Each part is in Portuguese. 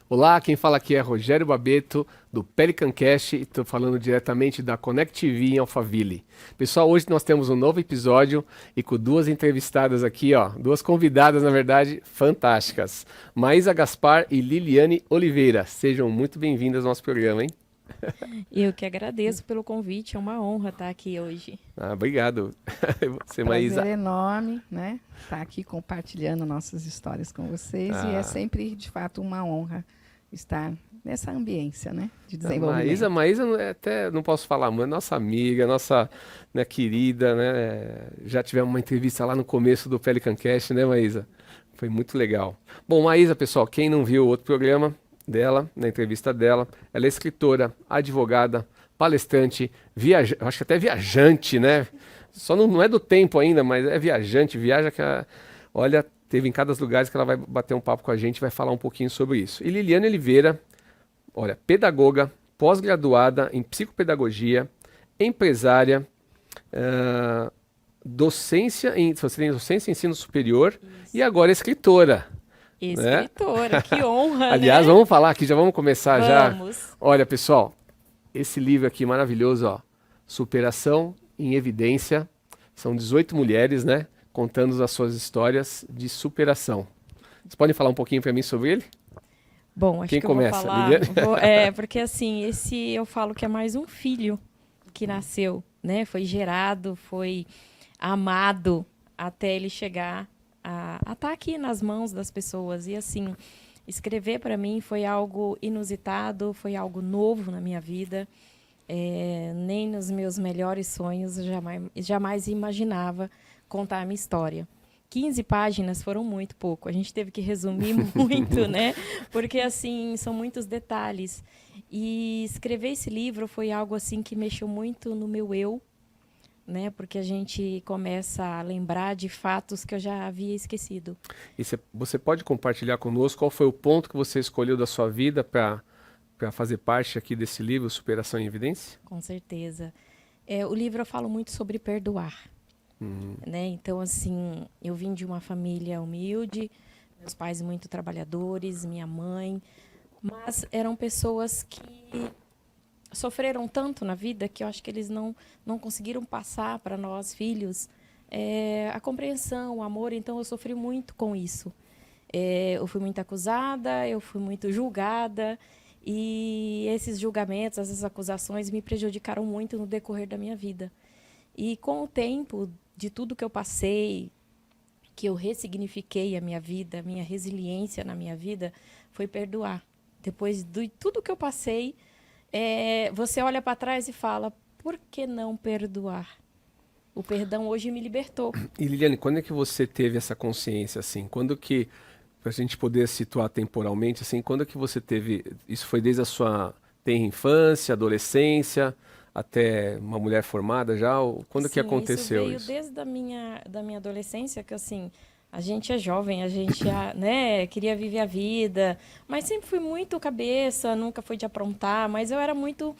Olá, quem fala aqui é Rogério Babeto, do Pelican Cast, e estou falando diretamente da Connect TV em Alphaville. Pessoal, hoje nós temos um novo episódio e com duas entrevistadas aqui, ó, duas convidadas, na verdade, fantásticas. Maísa Gaspar e Liliane Oliveira. Sejam muito bem-vindas ao nosso programa, hein? Eu que agradeço pelo convite, é uma honra estar aqui hoje. Ah, obrigado. Você, Prazer Maísa. enorme, né? Estar aqui compartilhando nossas histórias com vocês e é Ah, sempre, de fato, uma honra estar nessa ambiência, né? De a Maísa, desenvolvimento. Maísa até não posso falar, mas é nossa amiga, nossa, né, querida, né? Já tivemos uma entrevista lá no começo do Pelican Cast, né, Maísa? Foi muito legal. Bom, Maísa, pessoal, quem não viu o outro programa dela, na entrevista dela, ela é escritora, advogada, palestrante, acho que até viajante, né? Só não é do tempo ainda, mas é viajante, viaja que, olha, teve em cada lugar que ela vai bater um papo com a gente, vai falar um pouquinho sobre isso. E Liliane Oliveira, olha, pedagoga, pós-graduada em psicopedagogia, empresária, ah, você tem docência em ensino superior e Isso. agora escritora, né? Escritora, que honra, Aliás, né? vamos falar aqui, já vamos começar já. Vamos. Olha, pessoal, esse livro aqui maravilhoso, ó, Superação em Evidência, são 18 mulheres, né, contando as suas histórias de superação. Vocês podem falar um pouquinho para mim sobre ele? Bom, acho Quem que eu vou começa? falar, Liliane? porque assim, esse eu falo que é mais um filho que nasceu, né? Foi gerado, foi amado até ele chegar a estar aqui nas mãos das pessoas. E assim, escrever para mim foi algo inusitado, foi algo novo na minha vida. Nem nos meus melhores sonhos eu jamais imaginava contar a minha história. 15 páginas foram muito pouco. A gente teve que resumir muito, né? Porque, assim, são muitos detalhes. E escrever esse livro foi algo, assim, que mexeu muito no meu eu, né? Porque a gente começa a lembrar de fatos que eu já havia esquecido. E você pode compartilhar conosco qual foi o ponto que você escolheu da sua vida para fazer parte aqui desse livro, Superação em Evidência? Com certeza. O livro eu falo muito sobre perdoar. Né? Então, assim, eu vim de uma família humilde, meus pais muito trabalhadores, minha mãe, mas eram pessoas que sofreram tanto na vida que eu acho que eles não conseguiram passar para nós, filhos, a compreensão, o amor. Então, eu sofri muito com isso. Eu fui muito acusada, eu fui muito julgada, e esses julgamentos, essas acusações me prejudicaram muito no decorrer da minha vida. E com o tempo de tudo que eu passei, que eu ressignifiquei a minha vida, a minha resiliência na minha vida, foi perdoar. Depois de tudo que eu passei, você olha para trás e fala, por que não perdoar? O perdão hoje me libertou. E Liliane, quando é que você teve essa consciência, assim? Quando que, para a gente poder situar temporalmente, assim, quando é que você teve, isso foi desde a sua tenra infância, adolescência, até uma mulher formada já? Ou quando que Sim, isso aconteceu veio isso? desde da minha adolescência, que assim, a gente é jovem, a gente né, queria viver a vida, mas sempre fui muito cabeça, nunca fui de aprontar, mas eu era muito,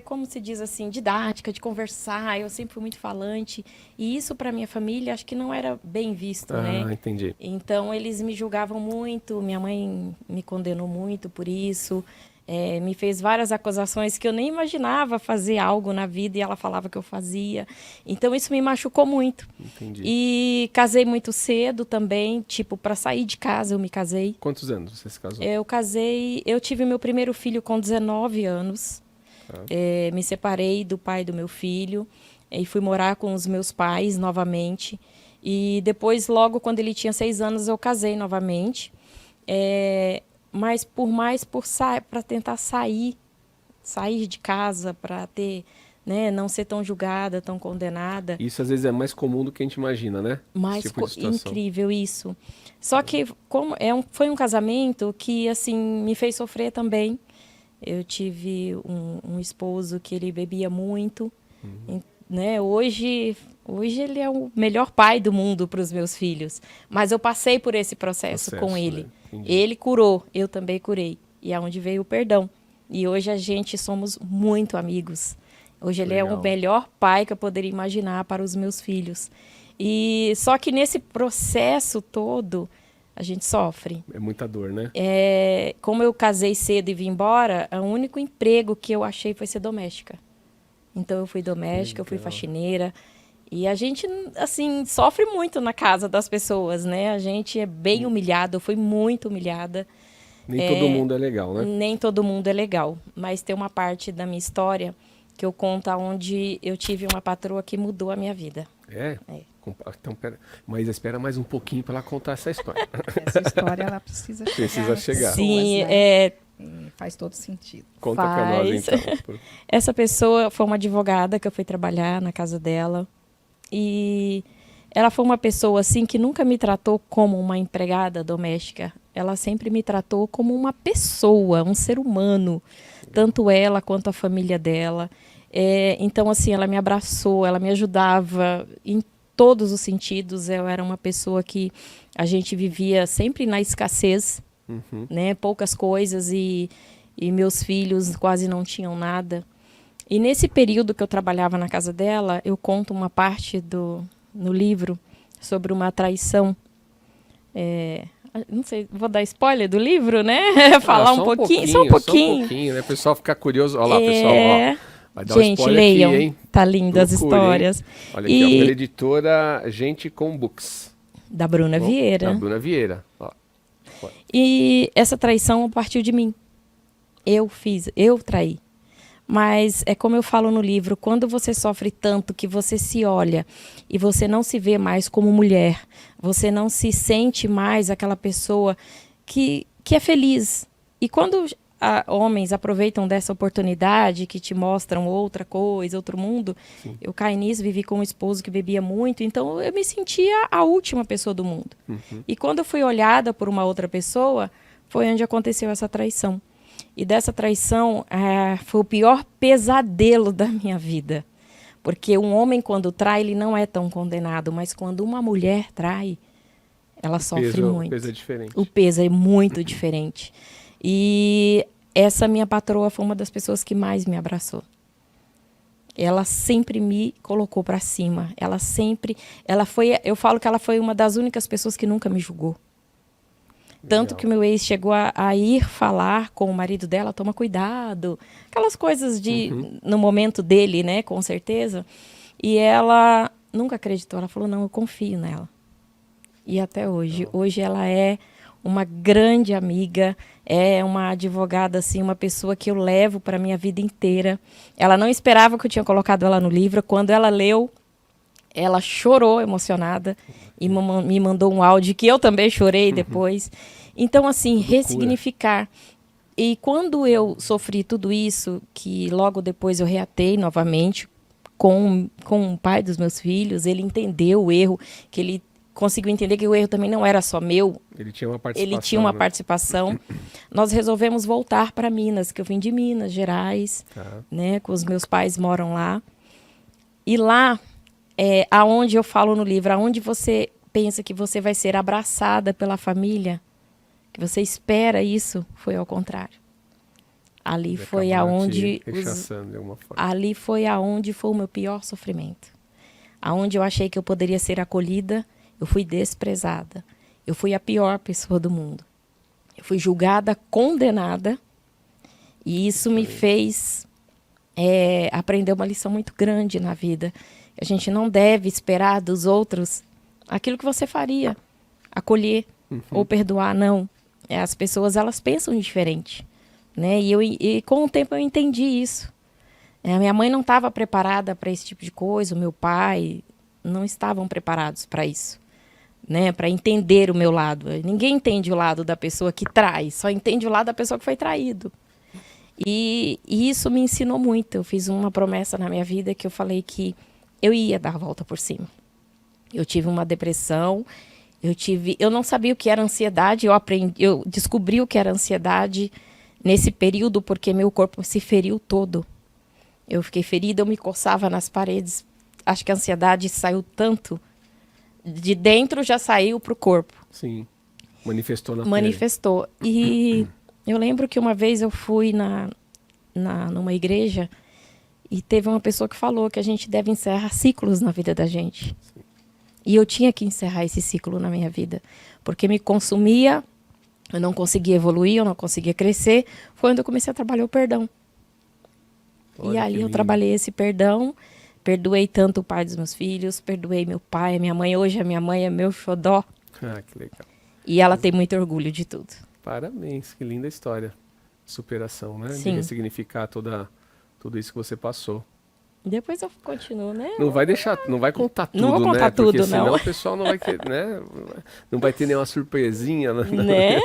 como se diz assim, didática, de conversar, eu sempre fui muito falante, e isso para minha família acho que não era bem visto, né? Ah, entendi. Então eles me julgavam muito, minha mãe me condenou muito por isso. Me fez várias acusações que eu nem imaginava fazer algo na vida e ela falava que eu fazia. Então isso me machucou muito. Entendi. E casei muito cedo também, tipo, para sair de casa eu me casei. Quantos anos você se casou? Eu tive meu primeiro filho com 19 anos. Tá. Me separei do pai do meu filho e fui morar com os meus pais novamente. E depois, logo quando ele tinha 6 anos, eu casei novamente. Mas para tentar sair de casa, para ter, né, não ser tão julgada, tão condenada. Isso às vezes é mais comum do que a gente imagina, né? Esse tipo de situação. Incrível isso. Só que como foi um casamento que assim me fez sofrer também. Eu tive um esposo que ele bebia muito, né? Hoje ele é o melhor pai do mundo para os meus filhos. Mas eu passei por esse processo com Processo, ele. né? Entendi. Ele curou, eu também curei. E é onde veio o perdão. E hoje a gente somos muito amigos. Hoje ele é o Legal. melhor pai que eu poderia imaginar para os meus filhos. E só que nesse processo todo, a gente sofre. É muita dor, né? Como eu casei cedo e vim embora, o único emprego que eu achei foi ser doméstica. Então eu fui doméstica, eu fui faxineira. E a gente, assim, sofre muito na casa das pessoas, né? A gente é bem humilhada, eu fui muito humilhada. Nem todo mundo é legal, né? Nem todo mundo é legal. Mas tem uma parte da minha história que eu conto onde eu tive uma patroa que mudou a minha vida. É? Então, pera. Mas espera mais um pouquinho para ela contar essa história. Essa história, ela precisa chegar. Precisa chegar. Sim, né? Faz todo sentido. Conta para nós, então. Essa pessoa foi uma advogada que eu fui trabalhar na casa dela. E ela foi uma pessoa, assim, que nunca me tratou como uma empregada doméstica. Ela sempre me tratou como uma pessoa, um ser humano. Tanto ela quanto a família dela. Então, assim, ela me abraçou, ela me ajudava em todos os sentidos. Eu era uma pessoa que a gente vivia sempre na escassez, né? Poucas coisas e meus filhos quase não tinham nada. E nesse período que eu trabalhava na casa dela, eu conto uma parte no livro sobre uma traição. Não sei, vou dar spoiler do livro, né? Falar um pouquinho, só um pouquinho. Só um pouquinho, né? O pessoal ficar curioso. Olha lá, pessoal, ó. Vai dar Gente, spoiler leiam. aqui, hein? Tá lindo as histórias. Hein? Olha aqui, ó, pela editora Gente com Books. Da Bruna Vieira. Da Bruna Vieira. Ó. E essa traição partiu de mim. Eu traí. Mas é como eu falo no livro, quando você sofre tanto que você se olha e você não se vê mais como mulher, você não se sente mais aquela pessoa que é feliz. E quando homens aproveitam dessa oportunidade, que te mostram outra coisa, outro mundo, sim, eu caí nisso, vivi com um esposo que bebia muito, então eu me sentia a última pessoa do mundo. E quando eu fui olhada por uma outra pessoa, foi onde aconteceu essa traição. E dessa traição foi o pior pesadelo da minha vida. Porque um homem, quando trai, ele não é tão condenado. Mas quando uma mulher trai, ela sofre muito. O peso é diferente. O peso é muito diferente. E essa minha patroa foi uma das pessoas que mais me abraçou. Ela sempre me colocou para cima. Eu falo que ela foi uma das únicas pessoas que nunca me julgou. Tanto que o meu ex chegou a ir falar com o marido dela, toma cuidado. Aquelas coisas no momento dele, né, com certeza. E ela nunca acreditou. Ela falou, não, eu confio nela. E até hoje. Hoje ela é uma grande amiga, é uma advogada, assim, uma pessoa que eu levo para a minha vida inteira. Ela não esperava que eu tinha colocado ela no livro. Quando ela leu, ela chorou emocionada e me mandou um áudio que eu também chorei depois. Então, assim, ressignificar. E quando eu sofri tudo isso, que logo depois eu reatei novamente com o pai dos meus filhos, ele entendeu o erro, que ele conseguiu entender que o erro também não era só meu. Ele tinha uma participação. Ele tinha uma participação. Nós resolvemos voltar para Minas, que eu vim de Minas Gerais, né, com os meus pais moram lá. E lá, aonde eu falo no livro, aonde você pensa que você vai ser abraçada pela família, que você espera isso, foi ao contrário. Ali foi aonde ali foi aonde foi o meu pior sofrimento. Aonde eu achei que eu poderia ser acolhida, eu fui desprezada. Eu fui a pior pessoa do mundo. Eu fui julgada, condenada, e isso me fez aprender uma lição muito grande na vida. A gente não deve esperar dos outros aquilo que você faria, acolher ou perdoar, não. As pessoas, elas pensam diferente, né? E com o tempo eu entendi isso. A minha mãe não estava preparada para esse tipo de coisa, o meu pai não estavam preparados para isso, né? Para entender o meu lado. Ninguém entende o lado da pessoa que trai, só entende o lado da pessoa que foi traído. E isso me ensinou muito. Eu fiz uma promessa na minha vida que eu falei que eu ia dar a volta por cima. Eu tive uma depressão, eu não sabia o que era ansiedade, eu descobri o que era ansiedade nesse período porque meu corpo se feriu todo. Eu fiquei ferida, eu me coçava nas paredes. Acho que a ansiedade saiu tanto, de dentro já saiu para o corpo. Sim, manifestou na pele. Manifestou. E eu lembro que uma vez eu fui numa igreja e teve uma pessoa que falou que a gente deve encerrar ciclos na vida da gente. Sim. E eu tinha que encerrar esse ciclo na minha vida, porque me consumia, eu não conseguia evoluir, eu não conseguia crescer. Foi quando eu comecei a trabalhar o perdão. E Olha que ali eu lindo. trabalhei esse perdão, perdoei tanto o pai dos meus filhos, perdoei meu pai, minha mãe. Hoje a minha mãe é meu xodó Ah, que legal. e ela tem muito orgulho de tudo. Parabéns, que linda história. Superação, né? De Sim. ressignificar tudo isso que você passou. Depois eu continuo, né? Não vai deixar, não vai contar tudo, Não vou contar né? Porque tudo, senão não. o pessoal não vai ter, né? Não vai ter nenhuma surpresinha, né? Né?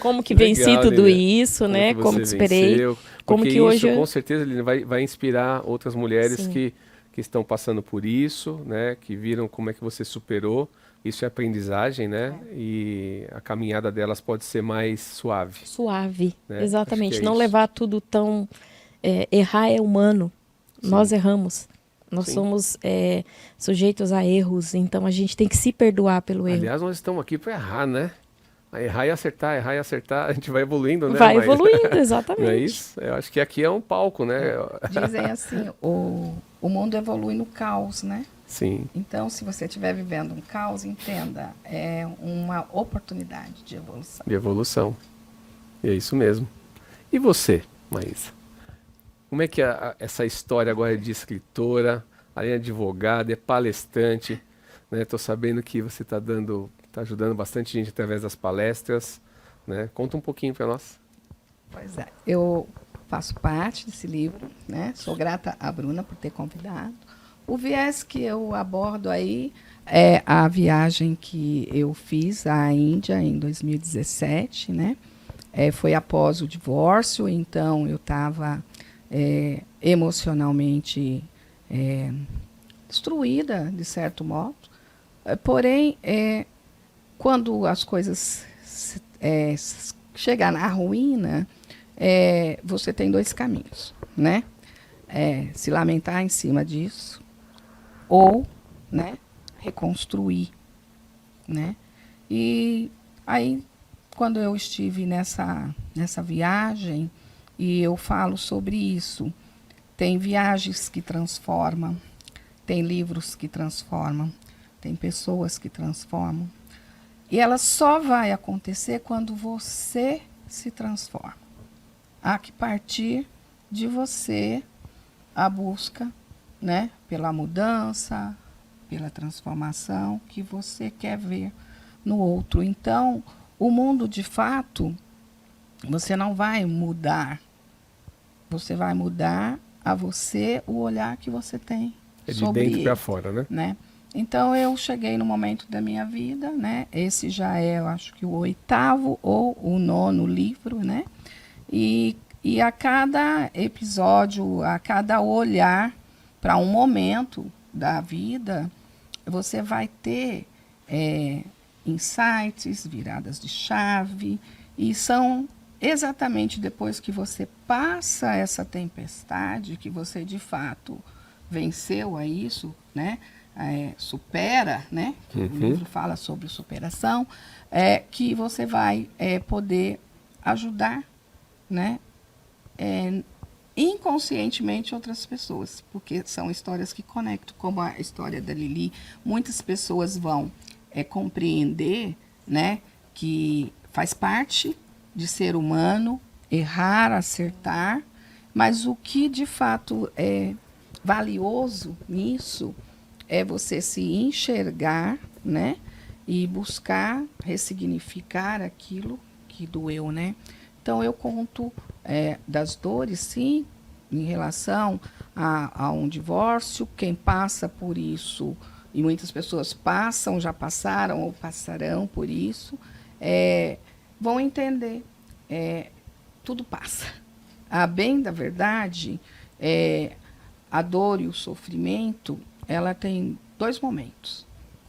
Como que venci Legal, tudo Lilian. isso, né? Que Como você que esperei. venceu. Como Porque que isso, hoje... com certeza, Lilian, vai inspirar outras mulheres Sim. que estão passando por isso, né? Que viram como é que você superou. Isso é aprendizagem, né? E a caminhada delas pode ser mais suave, Suave, né? Acho que exatamente. é Não isso. levar tudo tão... errar é humano. Sim. Nós erramos. Nós Sim. somos sujeitos a erros. Então a gente tem que se perdoar pelo erro. Aliás, nós estamos aqui para errar, né? Errar e acertar, a gente vai evoluindo, né? Vai Mas evoluindo, não é exatamente. isso? Eu acho que aqui é um palco, né? Dizem assim, o mundo evolui no caos, né? Sim, Então, se você estiver vivendo um caos, entenda, é uma oportunidade de evolução. de evolução. E é isso mesmo. E você, Maísa? Como é que é essa história agora de escritora, além de advogada, é palestrante, né? Tô sabendo que você tá ajudando bastante gente através das palestras, né? Conta um pouquinho para nós. Pois é, eu faço parte desse livro, né? Sou grata à Bruna por ter convidado. O viés que eu abordo aí é a viagem que eu fiz à Índia em 2017, né? Foi após o divórcio, então eu estava emocionalmente destruída, de certo modo. Porém, quando as coisas chegam na ruína, você tem dois caminhos, né? Se lamentar em cima disso ou, né, reconstruir, né? E aí, quando eu estive nessa viagem, e eu falo sobre isso, tem viagens que transformam, tem livros que transformam, tem pessoas que transformam. E ela só vai acontecer quando você se transforma. Há que partir de você a busca, né, pela mudança, pela transformação que você quer ver no outro. Então, o mundo, de fato, você não vai mudar. Você vai mudar a você o olhar que você tem É de sobre dentro ele, para fora, né? Então, eu cheguei no momento da minha vida, né? Esse já é, eu acho que o 8º ou o 9º livro, né? E a cada episódio, a cada olhar para um momento da vida, você vai ter insights, viradas de chave, e são exatamente depois que você passa essa tempestade, que você de fato venceu a isso, né? Supera, né? Que o livro fala sobre superação, que você vai poder ajudar, né? Inconscientemente outras pessoas, porque são histórias que conectam, como a história da Lili. Muitas pessoas vão compreender, né, que faz parte de ser humano errar, acertar, mas o que de fato é valioso nisso é você se enxergar, né, e buscar ressignificar aquilo que doeu, né? Então, eu conto das dores, sim, em relação a um divórcio. Quem passa por isso, e muitas pessoas passam, já passaram ou passarão por isso, vão entender. Tudo passa. A bem da verdade, a dor e o sofrimento, ela tem 2 momentos.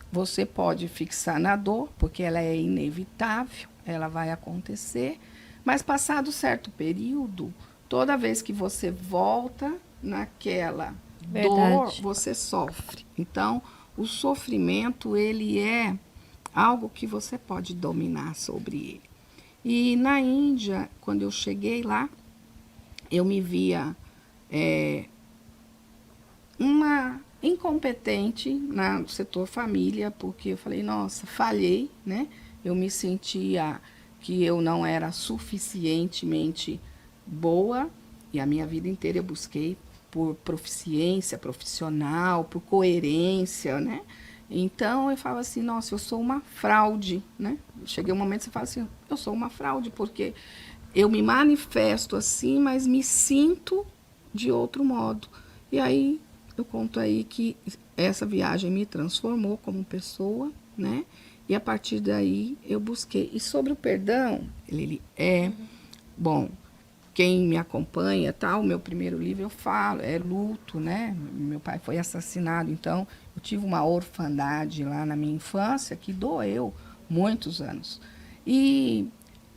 Você pode fixar na dor, porque ela é inevitável, ela vai acontecer, mas passado certo período, toda vez que você volta naquela dor, você sofre. Então, o sofrimento, ele é algo que você pode dominar sobre ele. E na Índia, quando eu cheguei lá, eu me via uma incompetente no setor família, porque eu falei, nossa, falhei, né? Eu me sentia que eu não era suficientemente boa, e a minha vida inteira eu busquei por proficiência profissional, por coerência, né? Então eu falava assim, nossa, eu sou uma fraude, né? Cheguei um momento que você fala assim, eu sou uma fraude, porque eu me manifesto assim, mas me sinto de outro modo. E aí eu conto aí que essa viagem me transformou como pessoa, né? E a partir daí eu busquei. E sobre o perdão, ele é bom. Quem me acompanha, tal, o meu primeiro livro eu falo, é luto, né? Meu pai foi assassinado, então eu tive uma orfandade lá na minha infância que doeu muitos anos. E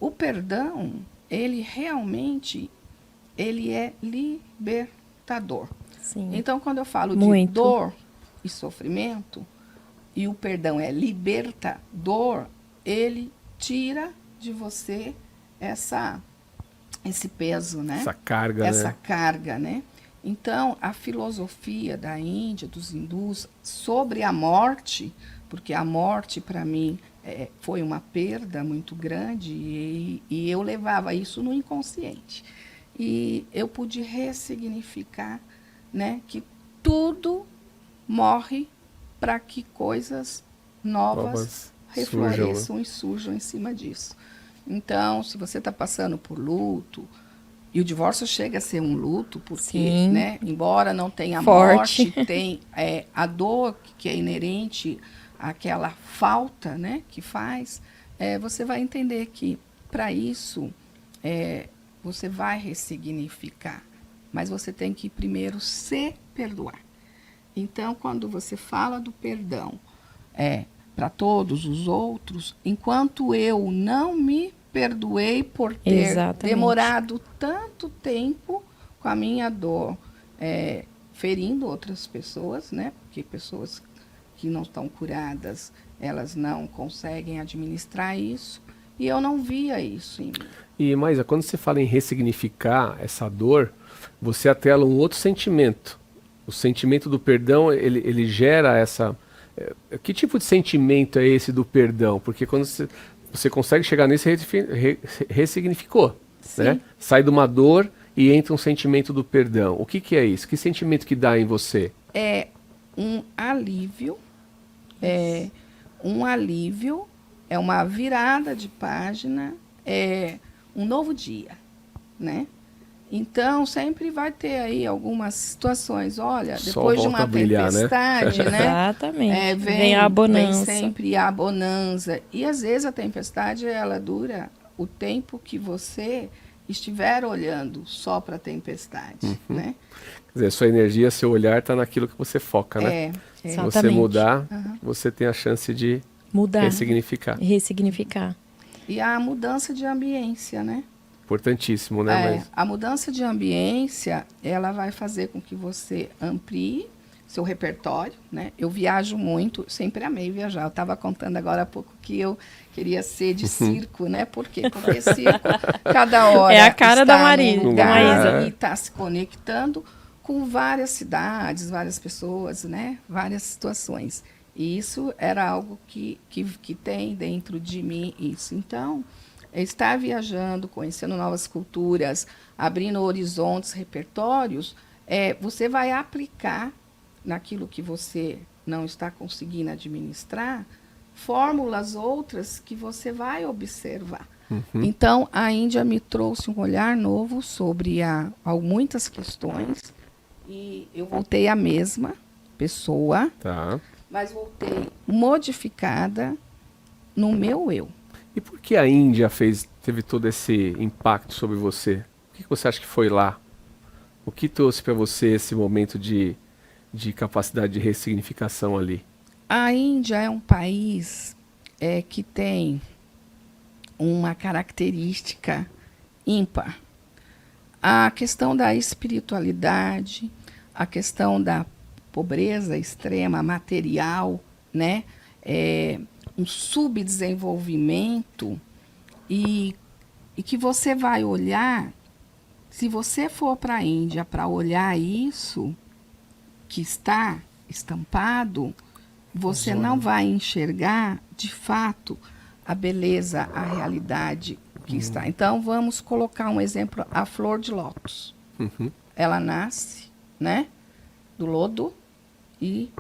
o perdão, ele realmente, ele é libertador. Sim. Então, quando eu falo Muito. de dor e sofrimento, e o perdão é libertador, ele tira de você esse peso, né? Essa carga, Essa né? carga, né? Então, a filosofia da Índia, dos hindus, sobre a morte, porque a morte, para mim, foi uma perda muito grande, e eu levava isso no inconsciente. E eu pude ressignificar, né, que tudo morre para que coisas novas refloresçam e surjam em cima disso. Então, se você está passando por luto, e o divórcio chega a ser um luto, porque, né, embora não tenha Forte. morte, tem a dor que é inerente àquela falta, né, que faz, você vai entender que, para isso, você vai ressignificar. Mas você tem que primeiro se perdoar. Então, quando você fala do perdão para todos os outros, enquanto eu não me perdoei por ter demorado tanto tempo com a minha dor, ferindo outras pessoas, né? Porque pessoas que não estão curadas, elas não conseguem administrar isso, e eu não via isso em mim. E, Maísa, quando você fala em ressignificar essa dor, você atrela um outro sentimento. O sentimento do perdão, ele gera essa... Que tipo de sentimento é esse do perdão? Porque quando você consegue chegar nesse, ressignificou, né? Sai de uma dor e entra um sentimento do perdão. O que é isso? Que sentimento que dá em você? É um alívio, é uma virada de página, é um novo dia, né? Então, sempre vai ter aí algumas situações. Olha, depois de uma tempestade, né? Exatamente. Vem a bonança. Vem sempre a bonança. E, às vezes, a tempestade, ela dura o tempo que você estiver olhando só para a tempestade, né? Quer dizer, sua energia, seu olhar está naquilo que você foca, né? Se você mudar, você tem a chance de ressignificar. E a mudança de ambiência, né? Importantíssimo, né? A mudança de ambiência, ela vai fazer com que você amplie seu repertório, né? Eu viajo muito, sempre amei viajar. Eu estava contando agora há pouco que eu queria ser de circo, né? Por quê? Porque circo, cada hora é a cara da Maísa e está se conectando com várias cidades, várias pessoas, né? Várias situações. E isso era algo que tem dentro de mim isso. Então, estar viajando, conhecendo novas culturas, abrindo horizontes, repertórios, você vai aplicar naquilo que você não está conseguindo administrar, fórmulas outras que você vai observar. Então, a Índia me trouxe um olhar novo sobre muitas questões, e eu voltei a mesma pessoa, mas voltei modificada no meu eu. E por que a Índia teve todo esse impacto sobre você? O que você acha que foi lá? O que trouxe para você esse momento de capacidade de ressignificação ali? A Índia é um país que tem uma característica ímpar. A questão da espiritualidade, a questão da pobreza extrema material, né? Um subdesenvolvimento, e que você vai olhar, se você for para a Índia para olhar isso que está estampado, você não vai enxergar, de fato, a beleza, a realidade que está. Então, vamos colocar um exemplo, a flor de lótus. Ela nasce, né, do lodo e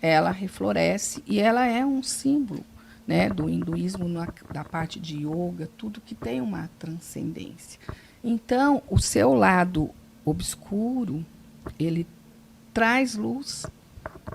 ela refloresce e ela é um símbolo, né, do hinduísmo, da parte de yoga, tudo que tem uma transcendência. Então, o seu lado obscuro, ele traz luz,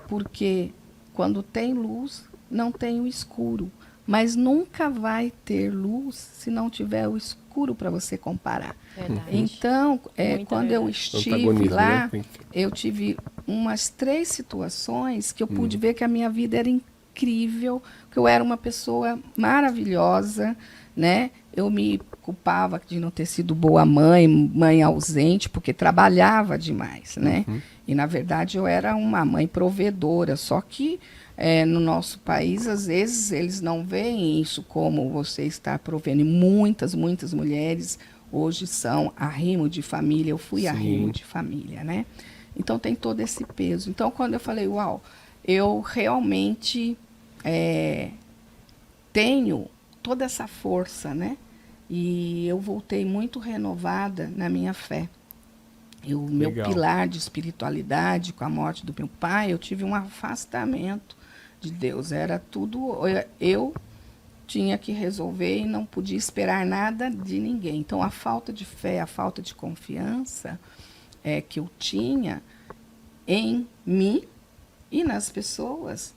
porque quando tem luz, não tem o escuro. Mas nunca vai ter luz se não tiver o escuro para você comparar. Verdade. Então, quando eu verdade. estive Antagonismo, lá, né? eu tive umas 3 situações que eu pude ver que a minha vida era incrível, que eu era uma pessoa maravilhosa, né? Eu me culpava de não ter sido boa mãe, mãe ausente, porque trabalhava demais, né? E, na verdade, eu era uma mãe provedora, só que no nosso país, às vezes, eles não veem isso como você está provendo. E muitas mulheres hoje são arrimo de família. Eu fui arrimo de família, né? Então, tem todo esse peso. Então, quando eu falei, uau, eu realmente tenho toda essa força, né? E eu voltei muito renovada na minha fé. Meu pilar de espiritualidade, com a morte do meu pai, eu tive um afastamento de Deus. Era tudo... Eu tinha que resolver e não podia esperar nada de ninguém. Então, a falta de fé, a falta de confiança que eu tinha em mim e nas pessoas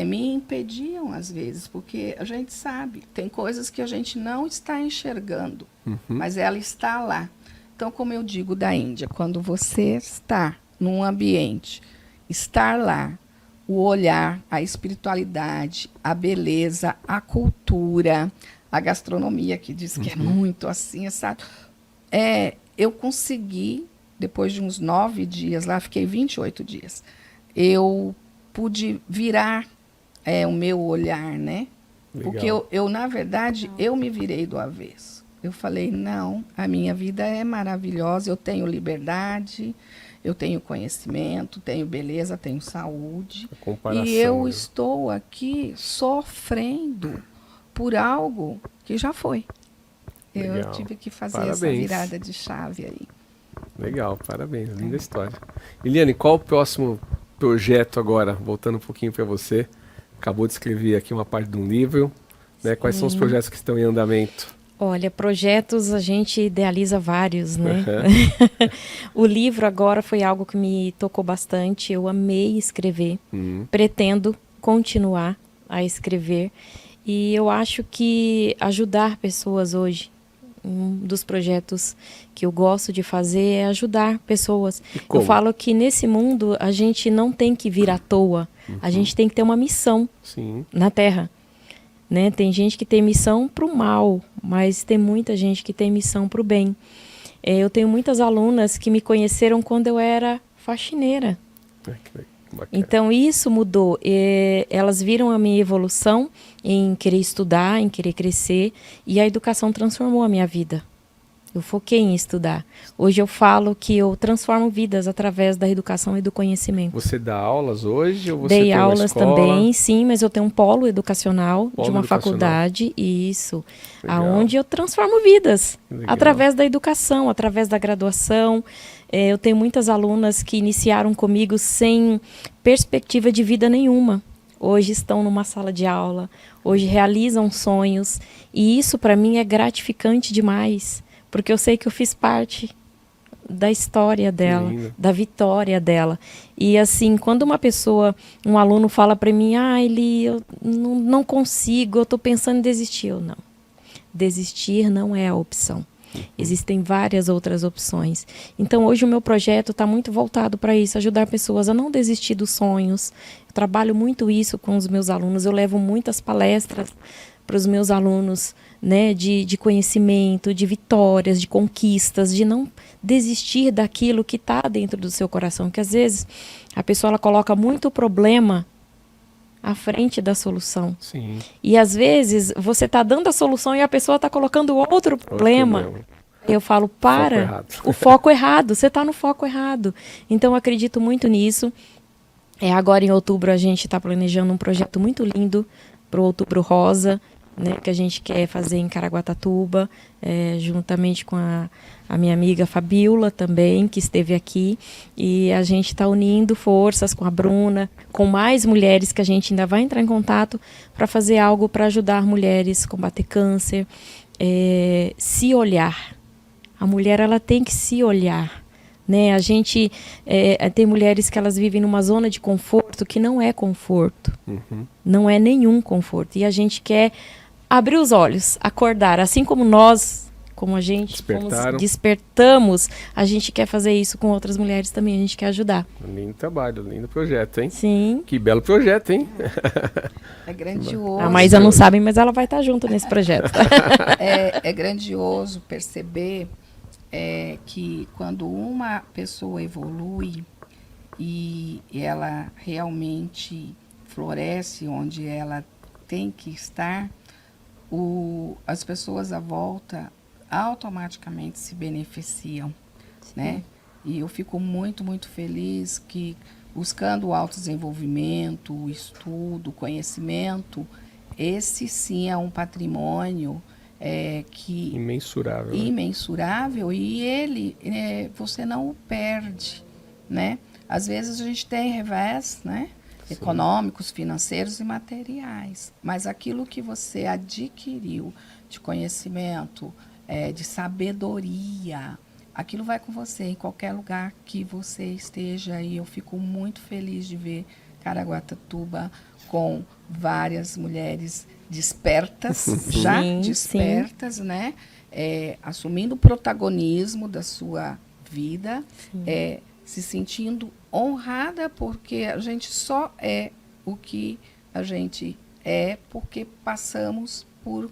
me impediam, às vezes, porque a gente sabe, tem coisas que a gente não está enxergando, mas ela está lá. Então, como eu digo da Índia, quando você está num ambiente, estar lá, o olhar, a espiritualidade, a beleza, a cultura, a gastronomia, que diz que é muito assim, sabe? Eu consegui, depois de uns 9 dias lá, fiquei 28 dias, eu pude virar o meu olhar, né? Legal. Porque eu, na verdade, eu me virei do avesso. Eu falei, não, a minha vida é maravilhosa, eu tenho liberdade, eu tenho conhecimento, tenho beleza, tenho saúde. E eu estou aqui sofrendo por algo que já foi. Legal. Eu tive que fazer Parabéns. essa virada de chave aí. Legal, parabéns, linda história. Eliane, qual o próximo projeto agora? Voltando um pouquinho para você. Acabou de escrever aqui uma parte de um livro, né? Quais são os projetos que estão em andamento? Olha, projetos a gente idealiza vários, né? O livro agora foi algo que me tocou bastante. Eu amei escrever. Pretendo continuar a escrever. E eu acho que ajudar pessoas hoje, um dos projetos que eu gosto de fazer é ajudar pessoas. Eu falo que nesse mundo a gente não tem que vir à toa. A gente tem que ter uma missão na Terra. Né? Tem gente que tem missão para o mal, mas tem muita gente que tem missão para o bem. Eu tenho muitas alunas que me conheceram quando eu era faxineira. Então isso mudou. Elas viram a minha evolução em querer estudar, em querer crescer, e a educação transformou a minha vida. Eu foquei em estudar. Hoje eu falo que eu transformo vidas através da educação e do conhecimento. Você dá aulas hoje? Ou você Dei tem uma aulas escola? Também, sim, mas eu tenho um polo educacional de uma faculdade, isso, aonde eu transformo vidas através da educação, através da graduação. Eu tenho muitas alunas que iniciaram comigo sem perspectiva de vida nenhuma. Hoje estão numa sala de aula, hoje realizam sonhos, e isso para mim é gratificante demais. Porque eu sei que eu fiz parte da história dela, da vitória dela. E assim, quando uma pessoa, um aluno fala para mim, Eli, eu não consigo, eu estou pensando em desistir. Eu não. Desistir não é a opção. Existem várias outras opções. Então hoje o meu projeto está muito voltado para isso, ajudar pessoas a não desistir dos sonhos. Eu trabalho muito isso com os meus alunos, eu levo muitas palestras para os meus alunos, né, de conhecimento, de vitórias, de conquistas, de não desistir daquilo que está dentro do seu coração, que às vezes a pessoa ela coloca muito problema à frente da solução. Sim. E às vezes você está dando a solução e a pessoa está colocando outro problema. Eu falo, para, o foco errado, você está no foco errado. Então eu acredito muito nisso. Agora em outubro a gente está planejando um projeto muito lindo para o Outubro Rosa, né, que a gente quer fazer em Caraguatatuba, juntamente com a minha amiga Fabiola também, que esteve aqui. E a gente está unindo forças com a Bruna, com mais mulheres que a gente ainda vai entrar em contato para fazer algo para ajudar mulheres a combater câncer, se olhar. A mulher ela tem que se olhar. Né? A gente tem mulheres que elas vivem numa zona de conforto que não é conforto. Não é nenhum conforto. E a gente quer abrir os olhos, acordar. Assim como nós, como a gente despertamos, a gente quer fazer isso com outras mulheres também. A gente quer ajudar. Lindo trabalho, lindo projeto, hein? Sim. Que belo projeto, hein? É grandioso. A Maísa não sabe, mas ela vai estar junto nesse projeto. É grandioso perceber que quando uma pessoa evolui e ela realmente floresce onde ela tem que estar, as pessoas à volta automaticamente se beneficiam, né? E eu fico muito, muito feliz que, buscando o autodesenvolvimento, o estudo, o conhecimento, esse sim é um patrimônio que imensurável, imensurável, e ele você não o perde, né? Às vezes a gente tem revés, né? Sim. Econômicos, financeiros e materiais, mas aquilo que você adquiriu de conhecimento, de sabedoria, aquilo vai com você em qualquer lugar que você esteja. E eu fico muito feliz de ver Caraguatatuba com várias mulheres despertas, já despertas, sim. Né? Assumindo o protagonismo da sua vida, se sentindo honrada, porque a gente só é o que a gente é porque passamos por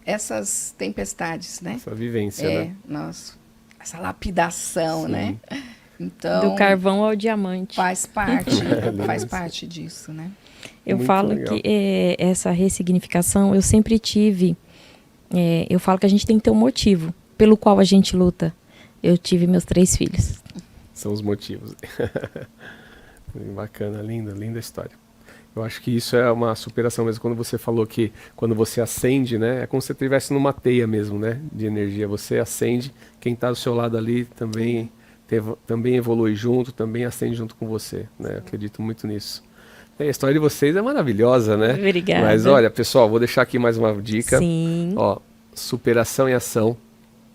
essas tempestades, né? Essa vivência, né? Essa lapidação, sim. Né? Então, do carvão ao diamante. Faz parte disso, né? Eu falo legal. Que essa ressignificação, eu sempre tive, eu falo que a gente tem que ter um motivo pelo qual a gente luta. Eu tive meus 3 filhos. São os motivos. Bacana, linda história. Eu acho que isso é uma superação mesmo. Quando você falou que quando você acende, né, é como se você estivesse numa teia mesmo, né, de energia. Você acende, quem está do seu lado ali também evolui junto, também acende junto com você, né? Eu acredito muito nisso. A história de vocês é maravilhosa, né? Obrigada. Mas olha, pessoal, vou deixar aqui mais uma dica. Sim. Ó, superação e ação.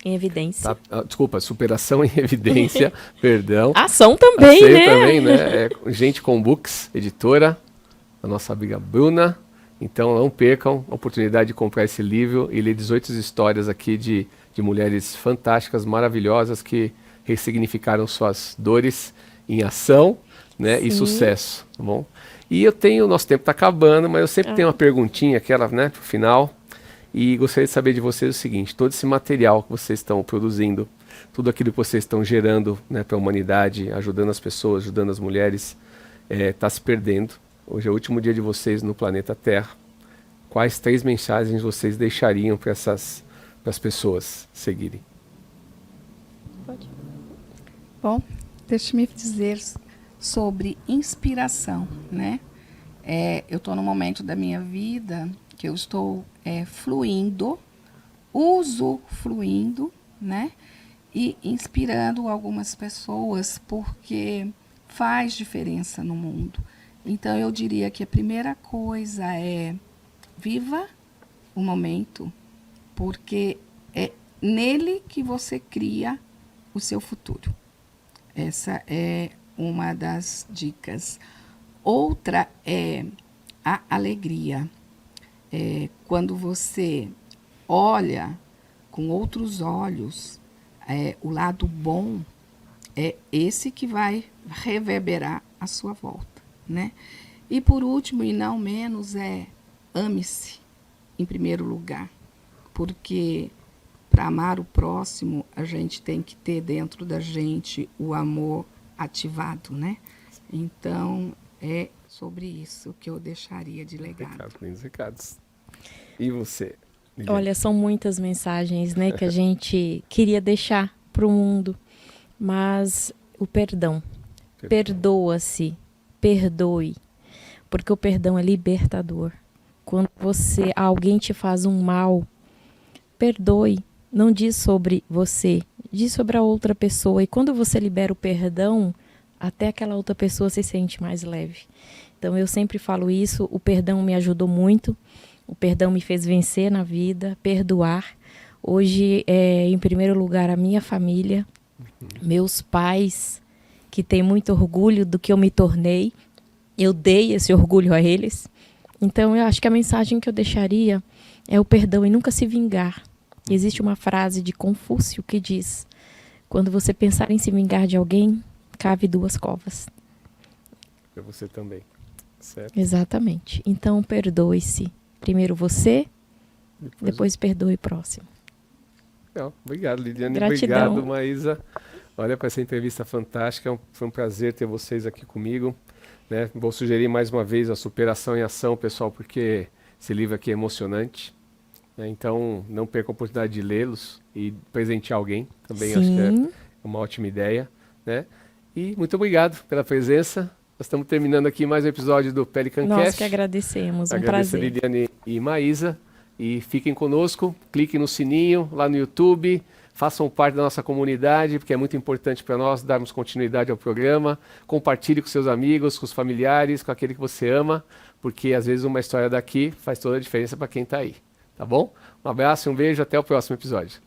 Em evidência. Desculpa, superação em evidência, perdão. Ação também, né? Também, né? Gente com Books, editora, a nossa amiga Bruna. Então não percam a oportunidade de comprar esse livro e ler 18 histórias aqui de mulheres fantásticas, maravilhosas, que ressignificaram suas dores em ação, né? E sucesso, tá bom? E nosso tempo está acabando, mas eu sempre tenho uma perguntinha, aquela, né, pro final. E gostaria de saber de vocês o seguinte: todo esse material que vocês estão produzindo, tudo aquilo que vocês estão gerando, né, para a humanidade, ajudando as pessoas, ajudando as mulheres, está se perdendo. Hoje é o último dia de vocês no planeta Terra. Quais 3 mensagens vocês deixariam para as pessoas seguirem? Pode. Bom, deixe-me dizer sobre inspiração, né? Eu estou num momento da minha vida que eu estou fluindo, usufruindo, né? E inspirando algumas pessoas, porque faz diferença no mundo. Então, eu diria que a primeira coisa é: viva o momento, porque é nele que você cria o seu futuro. Essa é uma das dicas. Outra é a alegria. Quando você olha com outros olhos, o lado bom é esse que vai reverberar à sua volta, né? E por último, e não menos, ame-se em primeiro lugar, porque para amar o próximo, a gente tem que ter dentro da gente o amor ativado, né? Então, é sobre isso que eu deixaria de legado. Lindos recados. E você? Olha, são muitas mensagens, né, que a gente queria deixar para o mundo, mas o perdão. Perdoa-se, perdoe, porque o perdão é libertador. Quando alguém te faz um mal, perdoe. Não diz sobre você, diz sobre a outra pessoa. E quando você libera o perdão, até aquela outra pessoa se sente mais leve. Então eu sempre falo isso, o perdão me ajudou muito, o perdão me fez vencer na vida, perdoar. Hoje, em primeiro lugar, a minha família, meus pais, que têm muito orgulho do que eu me tornei. Eu dei esse orgulho a eles. Então, eu acho que a mensagem que eu deixaria é o perdão e nunca se vingar. Existe uma frase de Confúcio que diz: quando você pensar em se vingar de alguém, cave 2 covas. Para você também, certo? Exatamente. Então, perdoe-se. Primeiro você, depois perdoe o próximo. Legal. Obrigado, Lidiane. Gratidão. Obrigado, Maísa. Olha, para essa entrevista fantástica. Foi um prazer ter vocês aqui comigo. Né? Vou sugerir mais uma vez a Superação em Ação, pessoal, porque esse livro aqui é emocionante. Né? Então, não perca a oportunidade de lê-los e presentear alguém. Também acho que é uma ótima ideia. Né? E muito obrigado pela presença. Nós estamos terminando aqui mais um episódio do Pelican Cast. Nós que agradecemos, um Agradeço prazer. a Lidiane e Maísa. E fiquem conosco, cliquem no sininho lá no YouTube, façam parte da nossa comunidade, porque é muito importante para nós darmos continuidade ao programa. Compartilhe com seus amigos, com os familiares, com aquele que você ama, porque às vezes uma história daqui faz toda a diferença para quem está aí. Tá bom? Um abraço e um beijo, até o próximo episódio.